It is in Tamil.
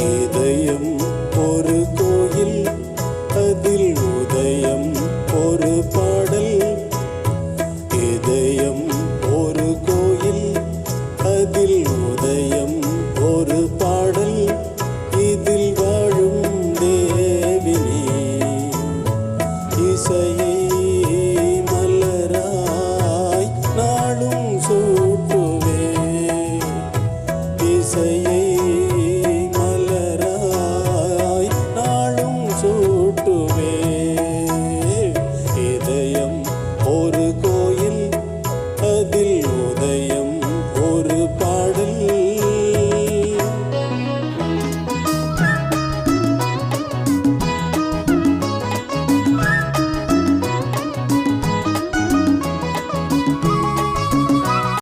இதயம் ஒரு கோயில், அதில் உதயம் ஒரு பாடல். இதயம் ஒரு கோயில், அதில் உதயம் ஒரு பாடல். இதில் வாழும் தேவினே இசையை மலராய் நாளும் சூட்டு.